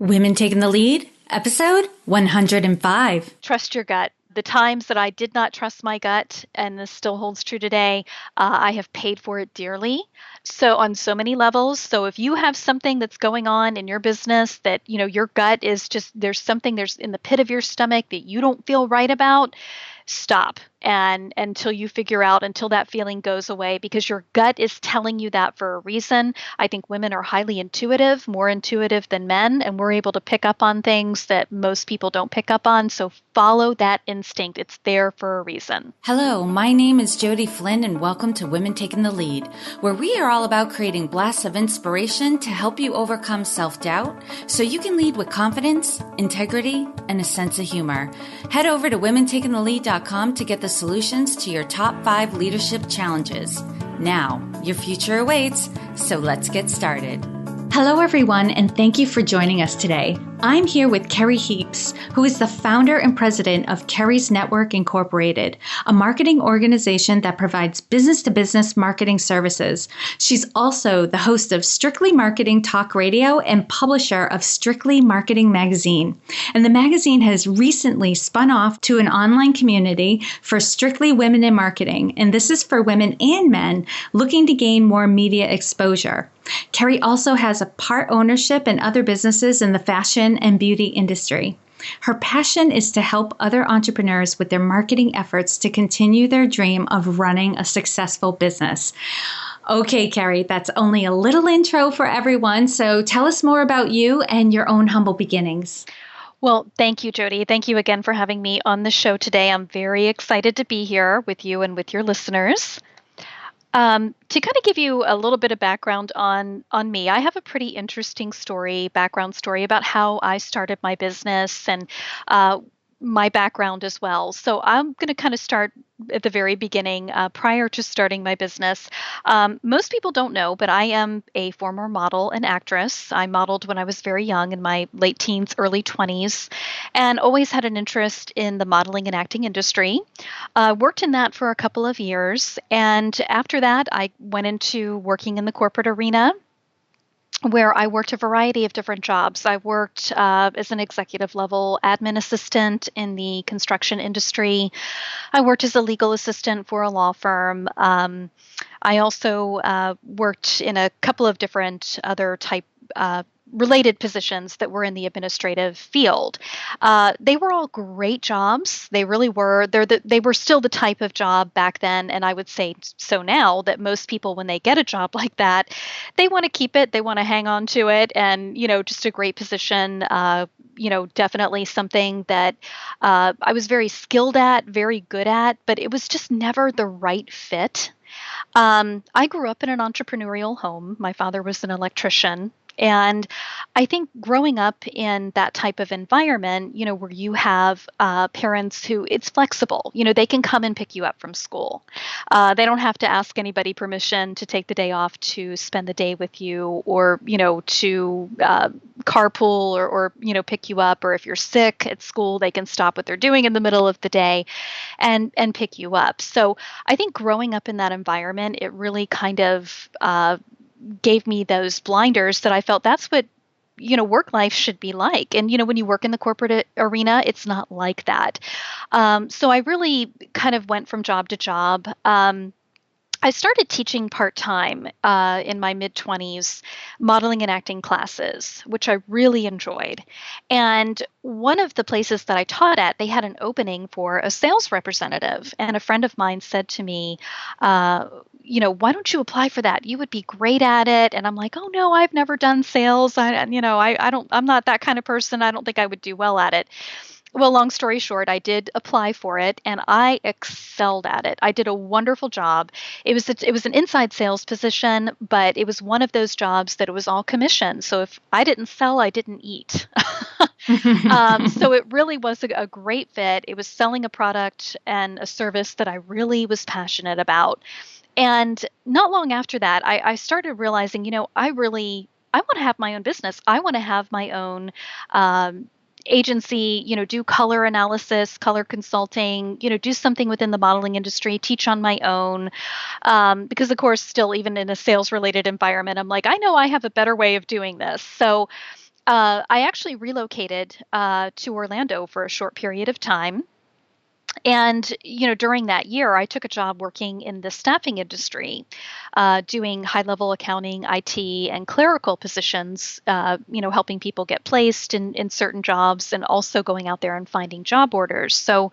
Women Taking the Lead, episode 105. Trust your gut. The times that I did not trust my gut, and this still holds true today, I have paid for it dearly. So on so many levels. So if you have something that's going on in your business that, your gut is just, there's in the pit of your stomach that you don't feel right about, stop. And until that feeling goes away, because your gut is telling you that for a reason. I think women are highly intuitive, more intuitive than men, and we're able to pick up on things that most people don't pick up on. So follow that instinct. It's there for a reason. Hello, my name is Jody Flynn, and welcome to Women Taking the Lead, where we are all about creating blasts of inspiration to help you overcome self-doubt so you can lead with confidence, integrity, and a sense of humor. Head over to womentakingthelead.com to get the solutions to your top 5 leadership challenges. Now, your future awaits, so let's get started. Hello, everyone, and thank you for joining us today. I'm here with Kerry Heaps, who is the founder and president of Kerry's Network Incorporated, a marketing organization that provides business-to-business marketing services. She's also the host of Strictly Marketing Talk Radio and publisher of Strictly Marketing Magazine. And the magazine has recently spun off to an online community for Strictly Women in Marketing, and this is for women and men looking to gain more media exposure. Kerry also has a part ownership in other businesses in the fashion and beauty industry. Her passion is to help other entrepreneurs with their marketing efforts to continue their dream of running a successful business. Okay, Kerry, that's only a little intro for everyone, so tell us more about you and your own humble beginnings. Well, thank you, Jody. Thank you again for having me on the show today. I'm very excited to be here with you and with your listeners. To kind of give you a little bit of background on me, I have a pretty interesting background story about how I started my business and my background as well. So I'm going to kind of start at the very beginning, prior to starting my business. Most people don't know, but I am a former model and actress. I modeled when I was very young, in my late teens, early 20s, and always had an interest in the modeling and acting industry. Worked in that for a couple of years. And after that, I went into working in the corporate arena, where I worked a variety of different jobs. I worked as an executive level admin assistant in the construction industry. I worked as a legal assistant for a law firm. I also worked in a couple of different other type related positions that were in the administrative field. They were all great jobs. They really were. They were still the type of job back then, and I would say so now, that most people, when they get a job like that, they want to keep it. They want to hang on to it, and just a great position. Definitely something that I was very skilled at, very good at, but it was just never the right fit. I grew up in an entrepreneurial home. My father was an electrician. And I think growing up in that type of environment, where you have parents who, it's flexible, they can come and pick you up from school. They don't have to ask anybody permission to take the day off to spend the day with you, or, to carpool or pick you up. Or if you're sick at school, they can stop what they're doing in the middle of the day and pick you up. So I think growing up in that environment, it really kind of gave me those blinders that I felt that's what, work life should be like. And, when you work in the corporate arena, it's not like that. So I really kind of went from job to job. I started teaching part-time in my mid-20s, modeling and acting classes, which I really enjoyed. And one of the places that I taught at, they had an opening for a sales representative. And a friend of mine said to me, why don't you apply for that? You would be great at it. And I'm like, oh no, I've never done sales. I'm not that kind of person. I don't think I would do well at it. Well, long story short, I did apply for it, and I excelled at it. I did a wonderful job. It was an inside sales position, but it was one of those jobs that it was all commission. So if I didn't sell, I didn't eat. So it really was a great fit. It was selling a product and a service that I really was passionate about. And not long after that, I started realizing, I want to have my own business. I want to have my own agency, do color analysis, color consulting, do something within the modeling industry, teach on my own. Because of course, still, even in a sales related environment, I'm like, I know I have a better way of doing this. So I actually relocated to Orlando for a short period of time. And, during that year, I took a job working in the staffing industry, doing high level accounting, IT, and clerical positions, helping people get placed in certain jobs and also going out there and finding job orders. So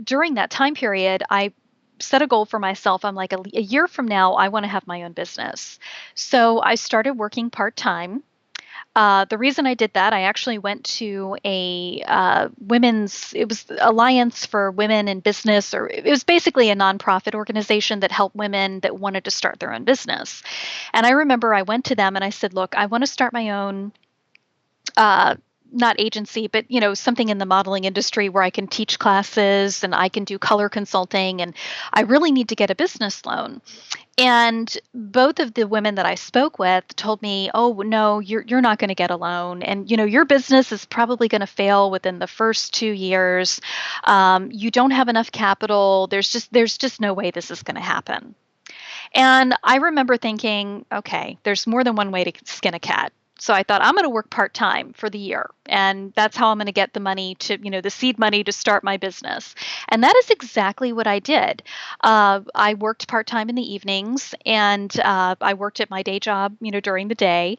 during that time period, I set a goal for myself. I'm like, a year from now, I want to have my own business. So I started working part time. The reason I did that, I actually went to a it was Alliance for Women in Business, or it was basically a nonprofit organization that helped women that wanted to start their own business. And I remember I went to them and I said, look, I want to start my own uh, not agency, but something in the modeling industry where I can teach classes and I can do color consulting, and I really need to get a business loan. And both of the women that I spoke with told me, "Oh, no, you're not going to get a loan, and your business is probably going to fail within the first 2 years. You don't have enough capital. There's just no way this is going to happen." And I remember thinking, okay, there's more than one way to skin a cat. So I thought I'm going to work part time for the year. And that's how I'm going to get the money to, the seed money to start my business. And that is exactly what I did. I worked part time in the evenings, and I worked at my day job, during the day.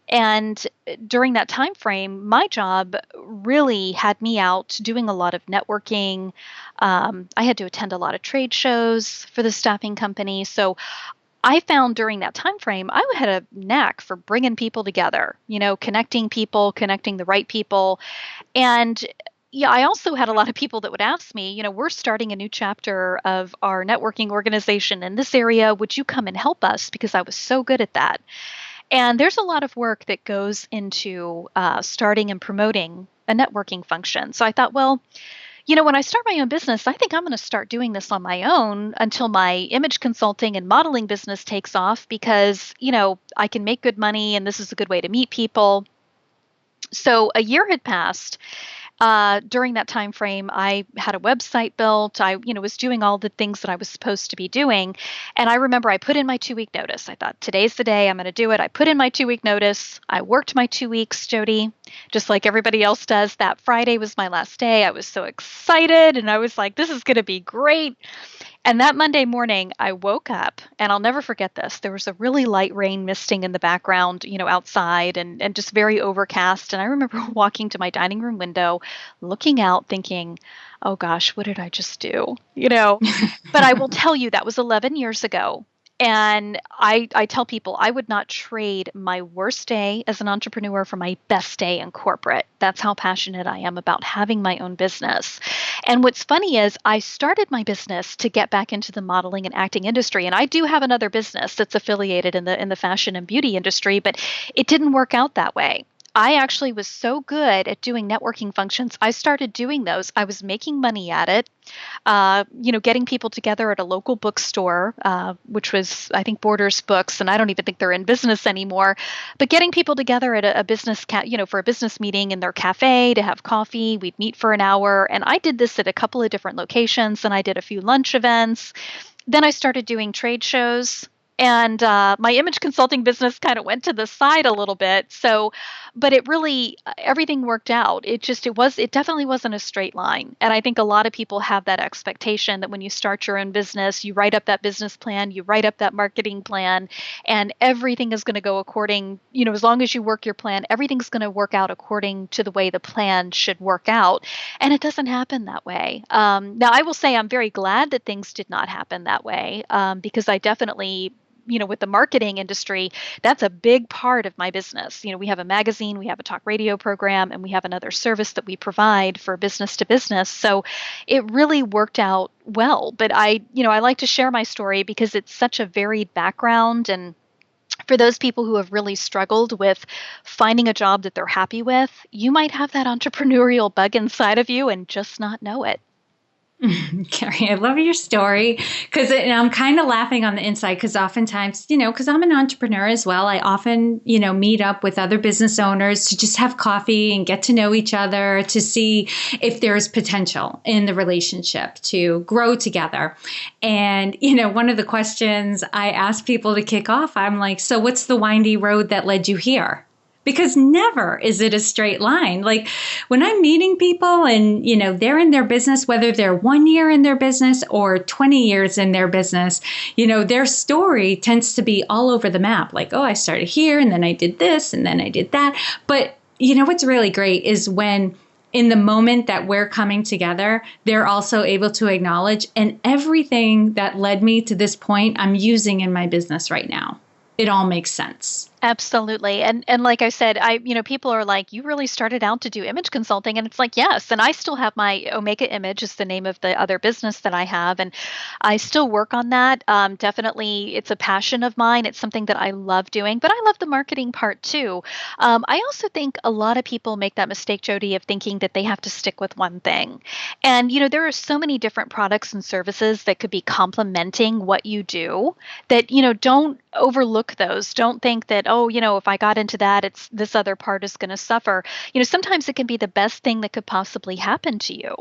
And during that time frame, my job really had me out doing a lot of networking. I had to attend a lot of trade shows for the staffing company. So I found during that time frame, I had a knack for bringing people together, connecting people, connecting the right people. And yeah, I also had a lot of people that would ask me, we're starting a new chapter of our networking organization in this area. Would you come and help us? Because I was so good at that. And there's a lot of work that goes into starting and promoting a networking function. So I thought, well, when I start my own business, I think I'm going to start doing this on my own until my image consulting and modeling business takes off because, I can make good money and this is a good way to meet people. So a year had passed. During that time frame, I had a website built. I, was doing all the things that I was supposed to be doing. And I remember I put in my 2-week notice. I thought, today's the day I'm going to do it. I put in my 2-week notice. I worked my 2 weeks, Jody, just like everybody else does. That Friday was my last day. I was so excited. And I was like, this is going to be great. And that Monday morning, I woke up, and I'll never forget this. There was a really light rain misting in the background, outside, and just very overcast. And I remember walking to my dining room window, looking out, thinking, oh gosh, what did I just do? But I will tell you, that was 11 years ago. And I tell people I would not trade my worst day as an entrepreneur for my best day in corporate. That's how passionate I am about having my own business. And what's funny is I started my business to get back into the modeling and acting industry. And I do have another business that's affiliated in the fashion and beauty industry, but it didn't work out that way. I actually was so good at doing networking functions. I started doing those. I was making money at it. Getting people together at a local bookstore, which was, I think, Borders Books, and I don't even think they're in business anymore. But getting people together at a business, for a business meeting in their cafe to have coffee. We'd meet for an hour, and I did this at a couple of different locations. And I did a few lunch events. Then I started doing trade shows. And my image consulting business kind of went to the side a little bit. So, but it really, everything worked out. It definitely wasn't a straight line. And I think a lot of people have that expectation that when you start your own business, you write up that business plan, you write up that marketing plan, and everything is going to go according, as long as you work your plan, everything's going to work out according to the way the plan should work out. And it doesn't happen that way. Now, I will say I'm very glad that things did not happen that way because I definitely with the marketing industry, that's a big part of my business. We have a magazine, we have a talk radio program, and we have another service that we provide for business to business. So it really worked out well. But I like to share my story because it's such a varied background. And for those people who have really struggled with finding a job that they're happy with, you might have that entrepreneurial bug inside of you and just not know it. Kerry, I love your story because I'm kind of laughing on the inside because oftentimes, because I'm an entrepreneur as well, I often, meet up with other business owners to just have coffee and get to know each other to see if there's potential in the relationship to grow together. And, one of the questions I ask people to kick off, I'm like, so what's the windy road that led you here? because never is it a straight line. Like when I'm meeting people and, they're in their business, whether they're 1 year in their business or 20 years in their business, their story tends to be all over the map. Like, oh, I started here and then I did this and then I did that. But what's really great is when in the moment that we're coming together, they're also able to acknowledge, and everything that led me to this point, I'm using in my business right now. It all makes sense. Absolutely. And like I said, people are like, you really started out to do image consulting. And it's like, yes. And I still have my Omega Image is the name of the other business that I have. And I still work on that. Definitely it's a passion of mine. It's something that I love doing, but I love the marketing part too. I also think a lot of people make that mistake, Jody, of thinking that they have to stick with one thing. And, there are so many different products and services that could be complementing what you do that, don't overlook those. Don't think that, oh, if I got into that, it's this other part is going to suffer. Sometimes it can be the best thing that could possibly happen to you.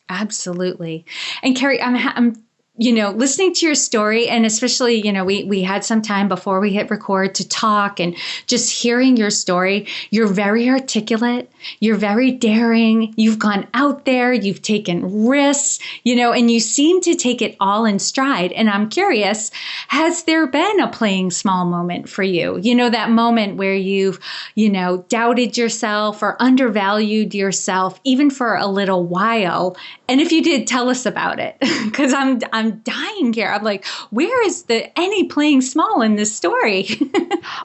Absolutely. And Kerry, I'm listening to your story, and especially, we had some time before we hit record to talk, and just hearing your story, you're very articulate, you're very daring, you've gone out there, you've taken risks, and you seem to take it all in stride. And I'm curious, has there been a playing small moment for you? That moment where you've, doubted yourself or undervalued yourself, even for a little while. And if you did, tell us about it, because I'm dying here. I'm like, where is any playing small in this story?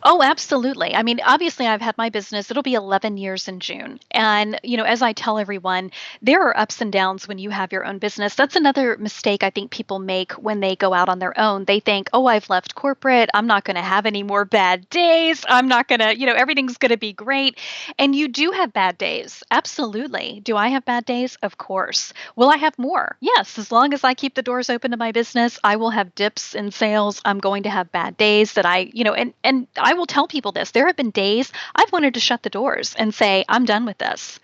Oh, absolutely. I mean, obviously, I've had my business. It'll be 11 years in June. And, as I tell everyone, there are ups and downs when you have your own business. That's another mistake I think people make when they go out on their own. They think, oh, I've left corporate. I'm not going to have any more bad days. I'm not going to, everything's going to be great. And you do have bad days. Absolutely. Do I have bad days? Of course. Will I have more? Yes. As long as I keep the doors open to my business, I will have dips in sales. I'm going to have bad days that and I will tell people this. There have been days I've wanted to shut the doors and say, I'm done with this.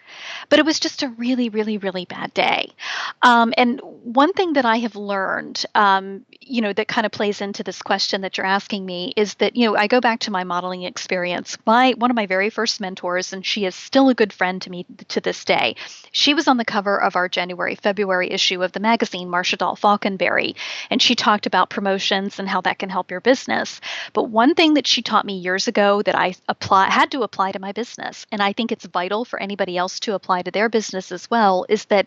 But it was just a really, really, really bad day. And one thing that I have learned, that kind of plays into this question that you're asking me is that, I go back to my modeling experience. One of my very first mentors, and she is still a good friend to me to this day. She was on the cover of our February issue of the magazine, Marcia Dahl Falconberry, and she talked about promotions and how that can help your business. But one thing that she taught me years ago that I had to apply to my business, and I think it's vital for anybody else to apply to their business as well, is that,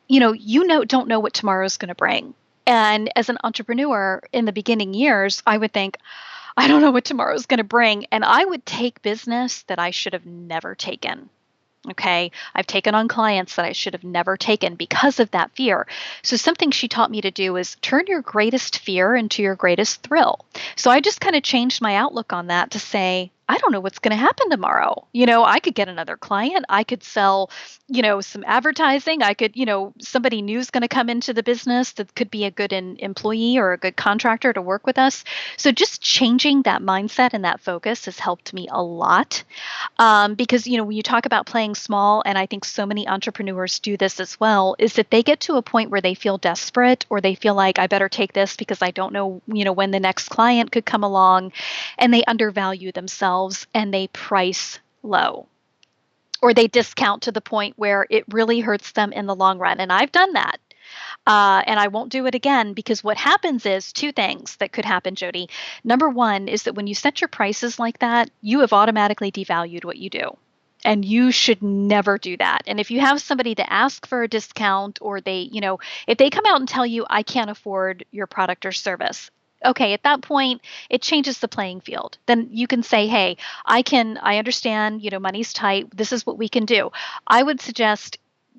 don't know what tomorrow is going to bring. And as an entrepreneur in the beginning years, I would think, I don't know what tomorrow is going to bring. And I would take business that I should have never taken. Okay. I've taken on clients that I should have never taken because of that fear. So something she taught me to do is turn your greatest fear into your greatest thrill. So I just kind of changed my outlook on that to say, I don't know what's going to happen tomorrow. I could get another client. I could sell, some advertising. I could, somebody new is going to come into the business that could be a good employee or a good contractor to work with us. So just changing that mindset and that focus has helped me a lot. Because, when you talk about playing small, and I think so many entrepreneurs do this as well, is that they get to a point where they feel desperate or they feel like I better take this because I don't know, when the next client could come along, and they undervalue themselves and they price low, or they discount to the point where it really hurts them in the long run. And I've done that. And I won't do it again, because what happens is two things that could happen, Jody. Number one is that when you set your prices like that, you have automatically devalued what you do. And you should never do that. And if you have somebody to ask for a discount, or they, if they come out and tell you, I can't afford your product or service, okay, at that point, it changes the playing field. Then you can say, hey, I understand, money's tight. This is what we can do. I would suggest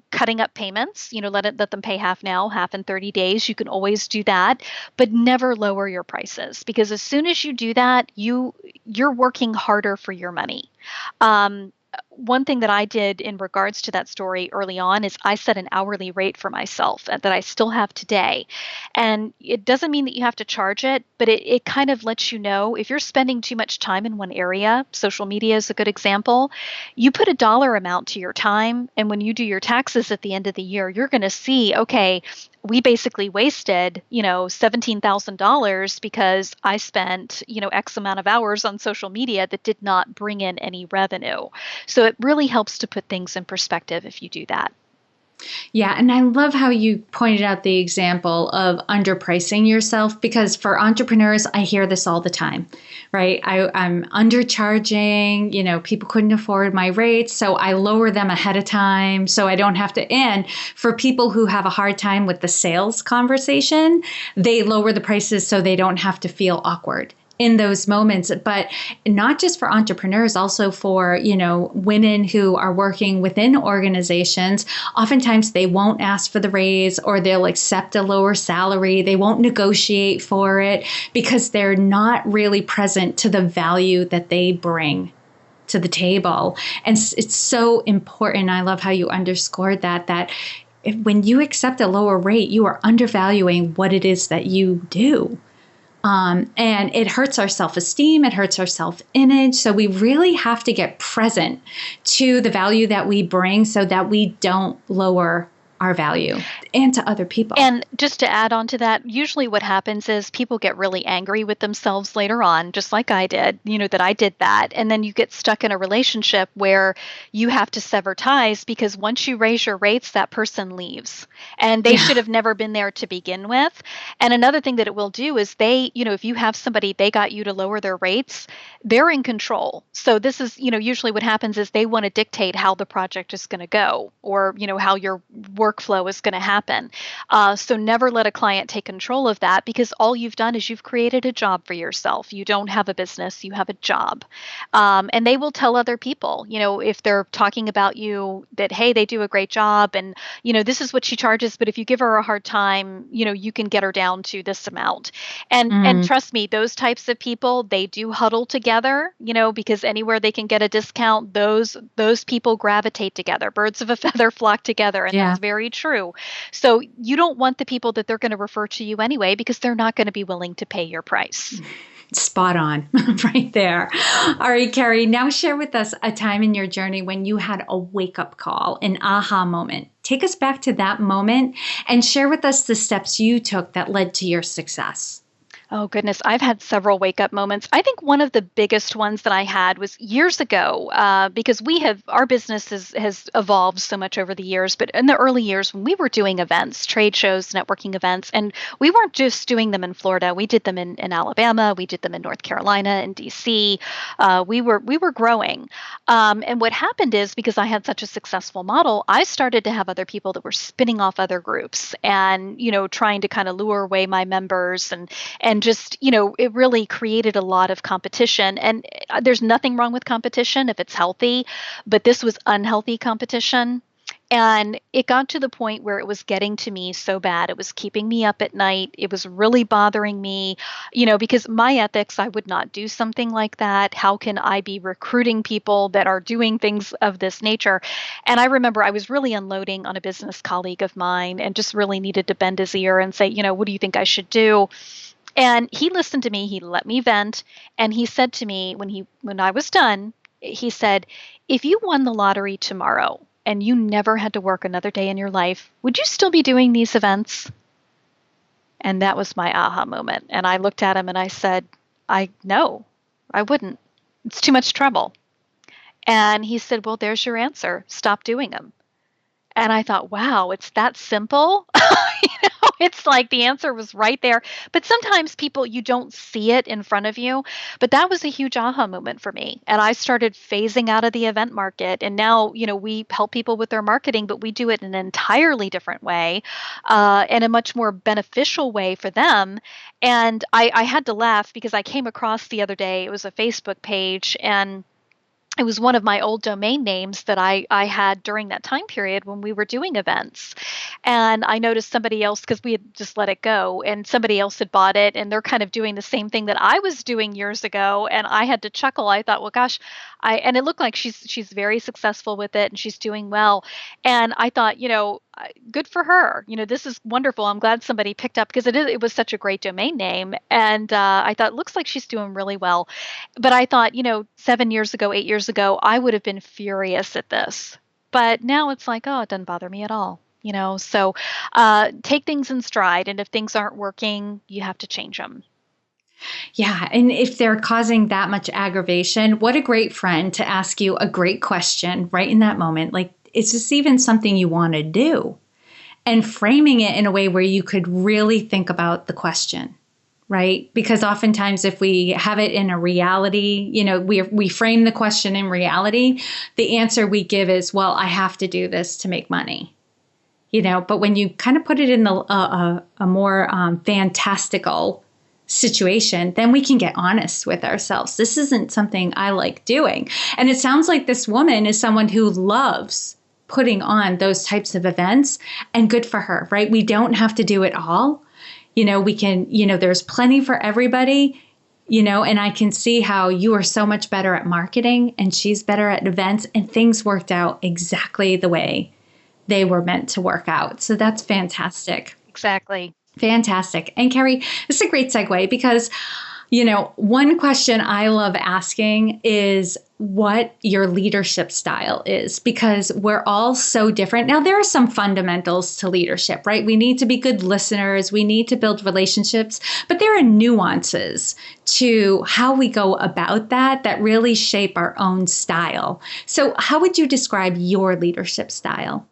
cutting up payments, let them pay half now, half in 30 days. You can always do that, but never lower your prices, because as soon as you do that, you're working harder for your money. one thing that I did in regards to that story early on is I set an hourly rate for myself that I still have today. And it doesn't mean that you have to charge it, but it kind of lets you know if you're spending too much time in one area. Social media is a good example. You put a dollar amount to your time, and when you do your taxes at the end of the year, you're going to see, okay, we basically wasted, $17,000 because I spent, X amount of hours on social media that did not bring in any revenue. So it really helps to put things in perspective if you do that. Yeah, and I love how you pointed out the example of underpricing yourself because for entrepreneurs, I hear this all the time, right? I'm undercharging, people couldn't afford my rates, so I lower them ahead of time so I don't have to. And for people who have a hard time with the sales conversation, they lower the prices so they don't have to feel awkward in those moments, but not just for entrepreneurs, also for, women who are working within organizations. Oftentimes they won't ask for the raise or they'll accept a lower salary. They won't negotiate for it because they're not really present to the value that they bring to the table. And it's so important. I love how you underscored that when you accept a lower rate, you are undervaluing what it is that you do. And it hurts our self-esteem, it hurts our self-image. So we really have to get present to the value that we bring so that we don't lower our value and to other people. And just to add on to that, usually what happens is people get really angry with themselves later on, just like I did, that I did that. And then you get stuck in a relationship where you have to sever ties because once you raise your rates, that person leaves and they should have never been there to begin with. And another thing that it will do is if you have somebody, they got you to lower their rates, they're in control. So this is, usually what happens is they want to dictate how the project is going to go or, how your workflow is going to happen. So never let a client take control of that because all you've done is you've created a job for yourself. You don't have a business, you have a job. And they will tell other people, if they're talking about you that, hey, they do a great job and, this is what she charges, but if you give her a hard time, you can get her down to this amount. And trust me, those types of people, they do huddle together, because anywhere they can get a discount, those people gravitate together. Birds of a feather flock together. And that's very true. So you don't want the people that they're going to refer to you anyway, because they're not going to be willing to pay your price. Spot on right there. All right, Kerry, now share with us a time in your journey when you had a wake-up call, an aha moment. Take us back to that moment and share with us the steps you took that led to your success. Oh, goodness. I've had several wake up moments. I think one of the biggest ones that I had was years ago, because our business has evolved so much over the years. But in the early years, when we were doing events, trade shows, networking events, and we weren't just doing them in Florida, we did them in Alabama, we did them in North Carolina, in DC. We were growing. And what happened is because I had such a successful model, I started to have other people that were spinning off other groups and, trying to kind of lure away my members and just, it really created a lot of competition. And there's nothing wrong with competition if it's healthy, but this was unhealthy competition. And it got to the point where it was getting to me so bad. It was keeping me up at night. It was really bothering me, because my ethics, I would not do something like that. How can I be recruiting people that are doing things of this nature? And I remember I was really unloading on a business colleague of mine and just really needed to bend his ear and say, what do you think I should do? And he listened to me, he let me vent, and he said to me when I was done, he said, if you won the lottery tomorrow and you never had to work another day in your life, would you still be doing these events? And that was my aha moment. And I looked at him and I said, no, I wouldn't. It's too much trouble. And he said, well, there's your answer. Stop doing them. And I thought, wow, it's that simple. It's like the answer was right there. But sometimes you don't see it in front of you. But that was a huge aha moment for me. And I started phasing out of the event market. And now, we help people with their marketing, but we do it in an entirely different way, and a much more beneficial way for them. And I had to laugh because I came across the other day, it was a Facebook page, and it was one of my old domain names that I had during that time period when we were doing events. And I noticed somebody else, because we had just let it go, and somebody else had bought it, and they're kind of doing the same thing that I was doing years ago. And I had to chuckle. I thought, well, gosh, and it looked like she's very successful with it and she's doing well. And I thought, good for her. This is wonderful. I'm glad somebody picked up, because it was such a great domain name. And I thought, looks like she's doing really well. But I thought, 7 years ago, 8 years ago, I would have been furious at this. But now it's like, oh, it doesn't bother me at all. So take things in stride. And if things aren't working, you have to change them. Yeah. And if they're causing that much aggravation, what a great friend to ask you a great question right in that moment. Like, is this even something you want to do? And framing it in a way where you could really think about the question, right? Because oftentimes if we have it in a reality, we frame the question in reality, the answer we give is, well, I have to do this to make money. But when you kind of put it in a more fantastical situation, then we can get honest with ourselves. This isn't something I like doing. And it sounds like this woman is someone who loves putting on those types of events, and good for her, right? We don't have to do it all. We can, there's plenty for everybody, and I can see how you are so much better at marketing and she's better at events, and things worked out exactly the way they were meant to work out. So that's fantastic. Exactly. Fantastic. And Kerry, this is a great segue because, one question I love asking is what your leadership style is, because we're all so different. Now, there are some fundamentals to leadership, right? We need to be good listeners. We need to build relationships, but there are nuances to how we go about that really shape our own style. So how would you describe your leadership style?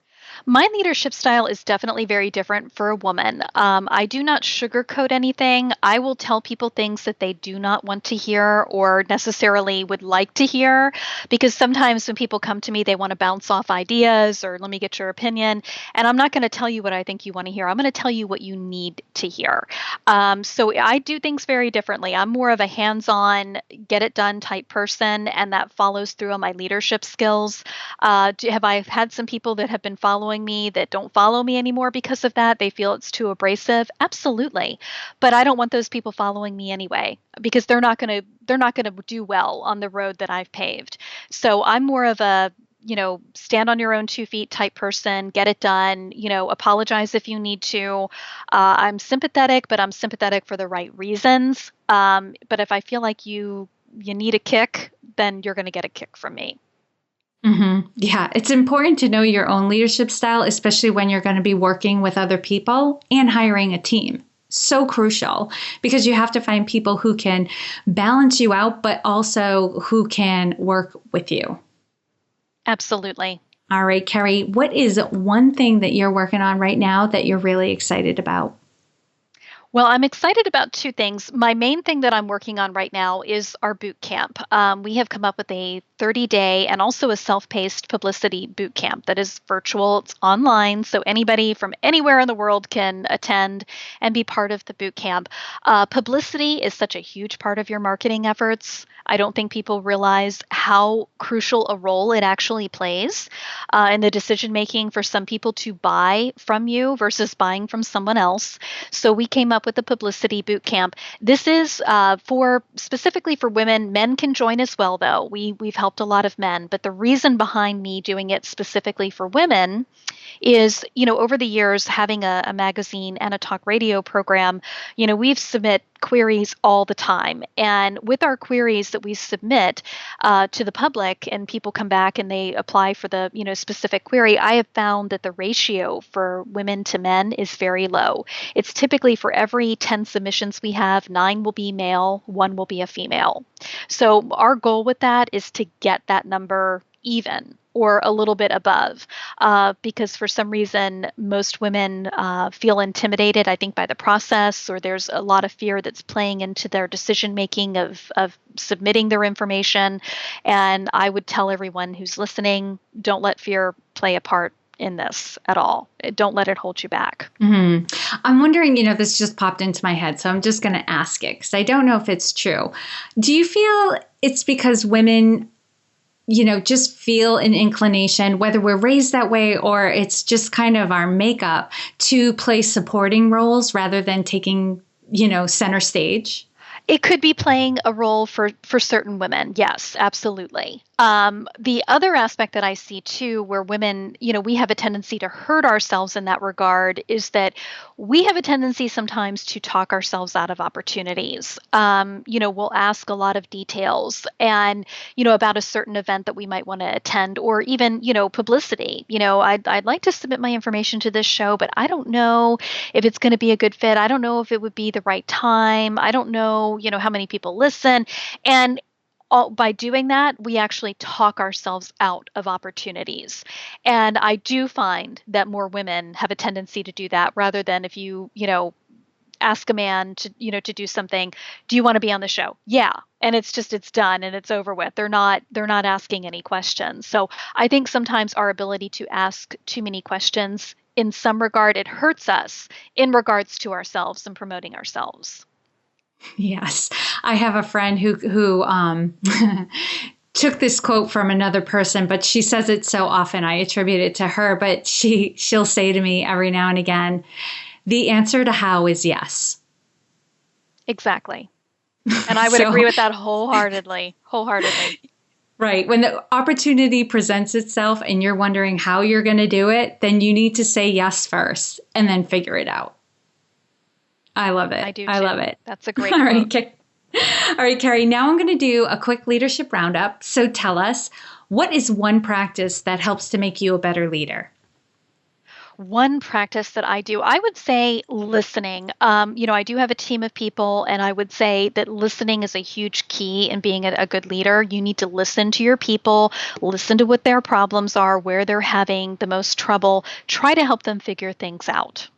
My leadership style is definitely very different for a woman. I do not sugarcoat anything. I will tell people things that they do not want to hear or necessarily would like to hear, because sometimes when people come to me, they want to bounce off ideas or let me get your opinion. And I'm not going to tell you what I think you want to hear. I'm going to tell you what you need to hear. So I do things very differently. I'm more of a hands-on, get it done type person, and that follows through on my leadership skills. Have I had some people that have been following me that don't follow me anymore because of that? They feel it's too abrasive. Absolutely. But I don't want those people following me anyway, because they're not going to do well on the road that I've paved. So I'm more of a, stand on your own 2 feet type person, get it done, apologize if you need to. I'm sympathetic, but I'm sympathetic for the right reasons. But if I feel like you need a kick, then you're going to get a kick from me. Mm-hmm. Yeah, it's important to know your own leadership style, especially when you're going to be working with other people and hiring a team. So crucial, because you have to find people who can balance you out, but also who can work with you. Absolutely. All right, Kerry, what is one thing that you're working on right now that you're really excited about? Well, I'm excited about 2 things. My main thing that I'm working on right now is our boot camp. We have come up with a 30-day and also a self-paced publicity boot camp that is virtual. It's online, so anybody from anywhere in the world can attend and be part of the boot camp. Publicity is such a huge part of your marketing efforts. I don't think people realize how crucial a role it actually plays in the decision making for some people to buy from you versus buying from someone else. So we came up with the publicity boot camp. This is specifically for women. Men can join as well, though. We've helped a lot of men, but the reason behind me doing it specifically for women is, over the years, having a magazine and a talk radio program, we've submit queries all the time. And with our queries that we submit to the public and people come back and they apply for the, specific query, I have found that the ratio for women to men is very low. It's typically for every 10 submissions we have, 9 will be male, 1 will be a female. So our goal with that is to get that number even or a little bit above, because for some reason, most women feel intimidated, I think, by the process, or there's a lot of fear that's playing into their decision-making of submitting their information. And I would tell everyone who's listening, don't let fear play a part in this at all. Don't let it hold you back. Mm-hmm. I'm wondering, this just popped into my head, so I'm just going to ask it because I don't know if it's true. Do you feel it's because women just feel an inclination, whether we're raised that way or it's just kind of our makeup, to play supporting roles rather than taking, center stage? It could be playing a role for certain women. Yes, absolutely. The other aspect that I see too, where women, we have a tendency to hurt ourselves in that regard, is that we have a tendency sometimes to talk ourselves out of opportunities. We'll ask a lot of details and, about a certain event that we might want to attend, or even, publicity. I'd like to submit my information to this show, but I don't know if it's going to be a good fit. I don't know if it would be the right time. I don't know, how many people listen. And by doing that, we actually talk ourselves out of opportunities. And I do find that more women have a tendency to do that, rather than if ask a man to do something. Do you want to be on the show? Yeah. And it's done and it's over with. They're not asking any questions. So I think sometimes our ability to ask too many questions, in some regard, it hurts us in regards to ourselves and promoting ourselves. Yes. I have a friend who took this quote from another person, but she says it so often. I attribute it to her, but she'll say to me every now and again, the answer to how is yes. Exactly. And I would agree with that wholeheartedly. Right. When the opportunity presents itself and you're wondering how you're going to do it, then you need to say yes first and then figure it out. I love it. I do too. I love it. That's a great All quote. right, all right, Kerry. Now I'm going to do a quick leadership roundup. So tell us, what is one practice that helps to make you a better leader? One practice that I do, I would say listening. I do have a team of people, and I would say that listening is a huge key in being a good leader. You need to listen to your people, listen to what their problems are, where they're having the most trouble, try to help them figure things out.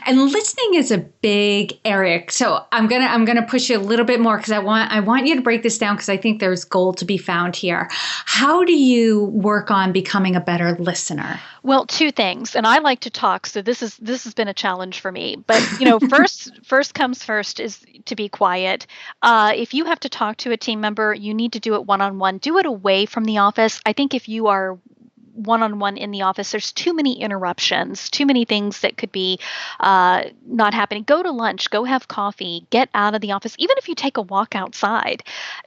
And listening is a big area. So I'm gonna push you a little bit more because I want you to break this down because I think there's gold to be found here. How do you work on becoming a better listener? Well, two things, and I like to talk, so this has been a challenge for me. But first comes first is to be quiet. If you have to talk to a team member, you need to do it one-on-one. Do it away from the office. I think if you are one-on-one in the office, there's too many interruptions, too many things that could be not happening. Go to lunch, go have coffee, get out of the office, even if you take a walk outside,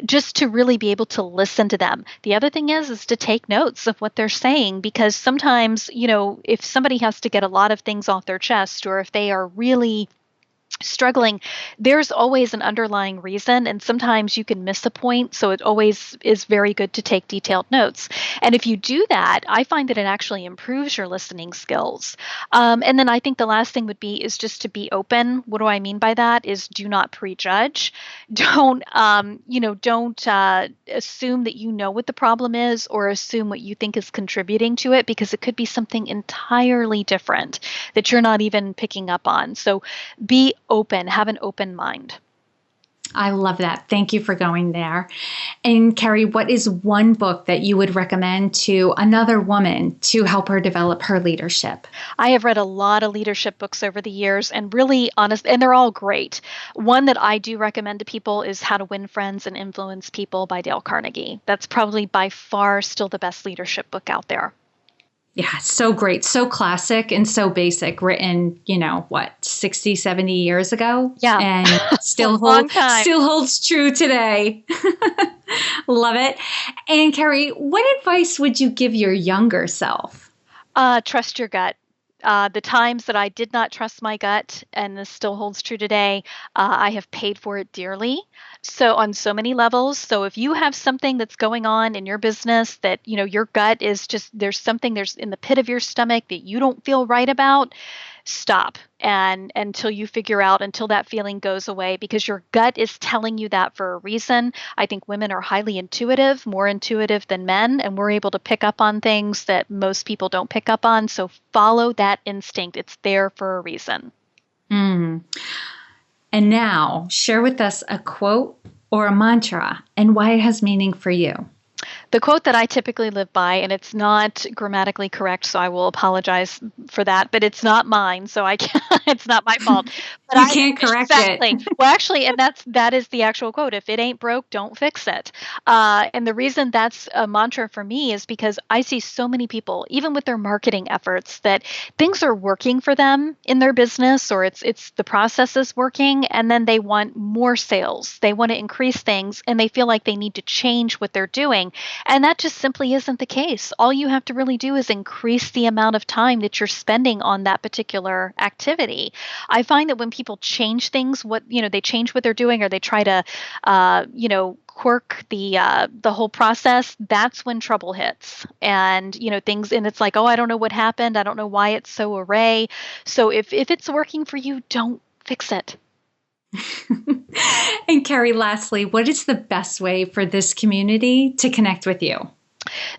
just to really be able to listen to them. The other thing is to take notes of what they're saying, because sometimes, if somebody has to get a lot of things off their chest, or if they are really struggling, there's always an underlying reason, and sometimes you can miss a point. So it always is very good to take detailed notes. And if you do that, I find that it actually improves your listening skills. And then I think the last thing would be is just to be open. What do I mean by that? Is do not prejudge. Don't assume that you know what the problem is, or assume what you think is contributing to it, because it could be something entirely different that you're not even picking up on. So be open, have an open mind. I love that. Thank you for going there. And Kerry, what is one book that you would recommend to another woman to help her develop her leadership? I have read a lot of leadership books over the years, and really honest, and they're all great. One that I do recommend to people is How to Win Friends and Influence People by Dale Carnegie. That's probably by far still the best leadership book out there. Yeah, so great, so classic and so basic, written, 60, 70 years ago? Yeah. And still holds true today. Love it. And Kerry, what advice would you give your younger self? Trust your gut. The times that I did not trust my gut, and this still holds true today, I have paid for it dearly. So on so many levels. So if you have something that's going on in your business that, your gut is just, there's in the pit of your stomach that you don't feel right about, stop. And until that feeling goes away, because your gut is telling you that for a reason. I think women are highly intuitive, more intuitive than men, and we're able to pick up on things that most people don't pick up on. So follow that instinct. It's there for a reason. Mm. And now share with us a quote or a mantra and why it has meaning for you. The quote that I typically live by, and it's not grammatically correct, so I will apologize for that, but it's not mine, so I can't, it's not my fault. But You can't correct it. exactly. Well, actually, and that is the actual quote. If it ain't broke, don't fix it. And the reason that's a mantra for me is because I see so many people, even with their marketing efforts, that things are working for them in their business, or it's the process is working, and then they want more sales. They want to increase things, and they feel like they need to change what they're doing. And that just simply isn't the case. All you have to really do is increase the amount of time that you're spending on that particular activity. I find that when people change things, they change what they're doing, or they try to, quirk the whole process, that's when trouble hits. And things, and it's like, oh, I don't know what happened. I don't know why it's so array. So if it's working for you, don't fix it. And Kerry, lastly, what is the best way for this community to connect with you?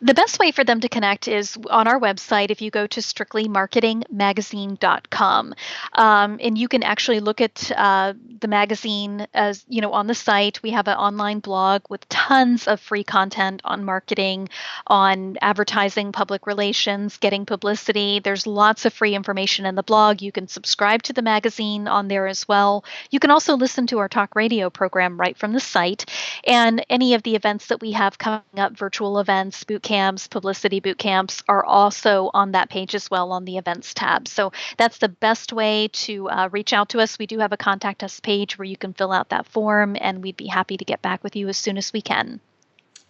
The best way for them to connect is on our website. If you go to strictlymarketingmagazine.com, and you can actually look at the magazine as on the site. We have an online blog with tons of free content on marketing, on advertising, public relations, getting publicity. There's lots of free information in the blog. You can subscribe to the magazine on there as well. You can also listen to our talk radio program right from the site, and any of the events that we have coming up, virtual events, boot camps, publicity boot camps, are also on that page as well on the events tab. So that's the best way to reach out to us. We do have a contact us page where you can fill out that form, and we'd be happy to get back with you as soon as we can.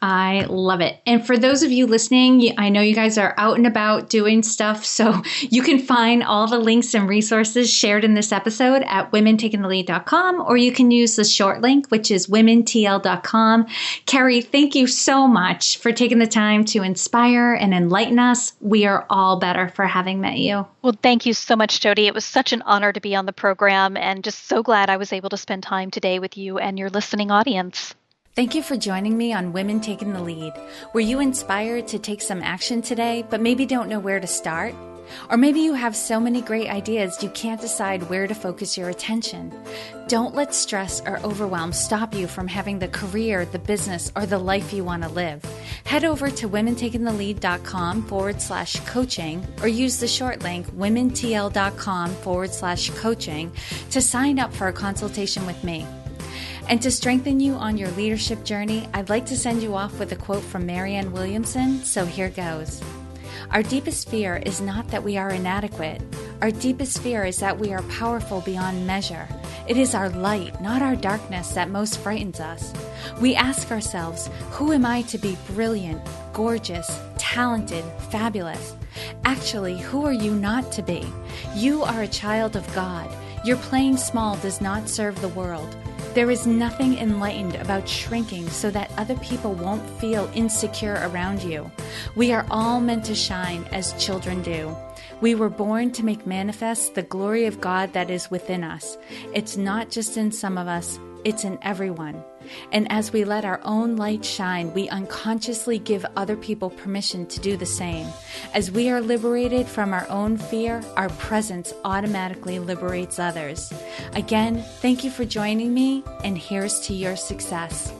I love it. And for those of you listening, I know you guys are out and about doing stuff, so you can find all the links and resources shared in this episode at womentakingthelead.com, or you can use the short link, which is womentl.com. Kerry, thank you so much for taking the time to inspire and enlighten us. We are all better for having met you. Well, thank you so much, Jody. It was such an honor to be on the program, and just so glad I was able to spend time today with you and your listening audience. Thank you for joining me on Women Taking the Lead. Were you inspired to take some action today, but maybe don't know where to start? Or maybe you have so many great ideas you can't decide where to focus your attention. Don't let stress or overwhelm stop you from having the career, the business, or the life you want to live. Head over to womentakingthelead.com/coaching, or use the short link womentl.com/coaching to sign up for a consultation with me. And to strengthen you on your leadership journey, I'd like to send you off with a quote from Marianne Williamson, so here goes. Our deepest fear is not that we are inadequate. Our deepest fear is that we are powerful beyond measure. It is our light, not our darkness, that most frightens us. We ask ourselves, who am I to be brilliant, gorgeous, talented, fabulous? Actually, who are you not to be? You are a child of God. Your playing small does not serve the world. There is nothing enlightened about shrinking so that other people won't feel insecure around you. We are all meant to shine as children do. We were born to make manifest the glory of God that is within us. It's not just in some of us, it's in everyone. And as we let our own light shine, we unconsciously give other people permission to do the same. As we are liberated from our own fear, our presence automatically liberates others. Again, thank you for joining me, and here's to your success.